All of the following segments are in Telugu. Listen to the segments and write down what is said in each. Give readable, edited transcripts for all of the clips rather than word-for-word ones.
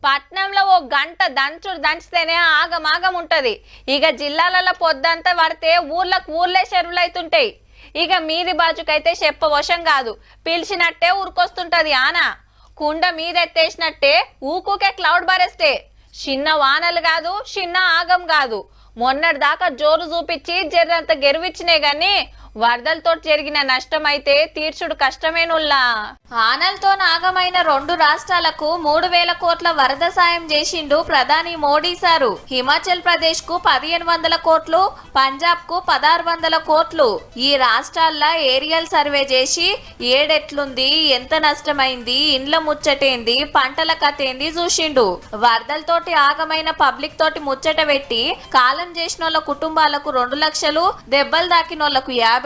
పట్నంలో ఓ గంట దంచుడు దంచితేనే ఆగమాగం ఉంటది. ఇక జిల్లాలలో పొద్దంతా పడితే ఊర్లే చెరువులు అవుతుంటాయి. ఇక మీది బాజుకైతే చెప్పవశం కాదు, పిలిచినట్టే ఊరుకొస్తుంటది ఆన. కుండ మీద ఎత్తేసినట్టే ఊకుకే క్లౌడ్ బరెస్టే. చిన్న వానలు కాదు, చిన్న ఆగం కాదు. మొన్నటి దాకా జోరు చూపించి జర్రంత గెరువిచ్చినే గాని వరదలతో జరిగిన నష్టం అయితే తీర్చుడు కష్టమేనుల్లా. ఆనలతో నాగమైన 2 రాష్ట్రాలకు 3,000 కోట్ల వరద సాయం చేసిండు ప్రధాని మోడీ సారు. హిమాచల్ ప్రదేశ్ కు 1,500 కోట్లు, పంజాబ్ కు 1,600 కోట్లు. ఈ రాష్ట్రాల్లో ఏరియల్ సర్వే చేసి ఏడెట్లుంది, ఎంత నష్టమైంది, ఇండ్ల ముచ్చటేంది, పంటల కథేంది చూసిండు. వరదలతోటి ఆగమైన పబ్లిక్ తోటి ముచ్చట పెట్టి కాలం చేసినోళ్ళ కుటుంబాలకు 2 లక్షలు, దెబ్బలు దాకినోళ్లకు 50,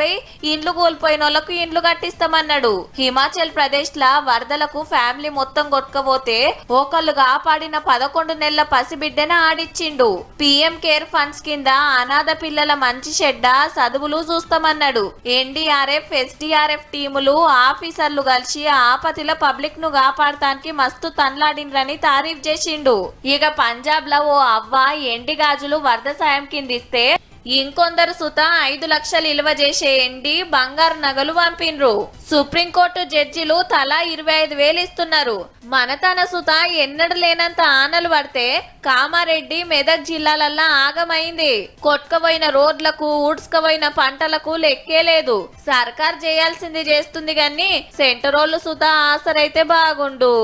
ఇండ్లు కోల్పోయినోళ్లకు ఇండ్లు కట్టిస్తామన్నాడు. హిమాచల్ ప్రదేశ్ లా వరదలకు ఫ్యామిలీ మొత్తం కొట్టుకపోతే ఒకళ్ళు కాపాడిన 11 నెలల పసిబిడ్డన ఆడిచ్చిండు. పిఎం కేర్ ఫండ్స్ కింద అనాథ పిల్లల మంచి చెడ్డ చదువులు చూస్తామన్నాడు. ఎన్డీఆర్ఎఫ్, ఎస్డీఆర్ఎఫ్ టీములు, ఆఫీసర్లు కలిసి ఆపతిలో పబ్లిక్ ను కాపాడటానికి మస్తు తన్లాడినరని తారీఫ్ చేసిండు. ఇక పంజాబ్ లో ఓ అవ్వ ఎండి గాజులు వరద సాయం కిందిస్తే ఇంకొందరు సుత 5 లక్షలు ఇలువ చేసే ఎండి బంగారు నగలు పంపిండ్రు. సుప్రీంకోర్టు జడ్జిలు తలా 25,000 ఇస్తున్నారు. మనతన సుత ఎన్నడు లేనంత ఆనలు పడితే కామారెడ్డి, మెదక్ జిల్లాలల్లా ఆగమైంది. కొట్టుకపోయిన రోడ్లకు, ఊడ్చుకపోయిన పంటలకు లెక్కే లేదు. సర్కార్ చేయాల్సింది చేస్తుంది గాని సెంటరోళ్ళు సుత ఆసరైతే బాగుండు.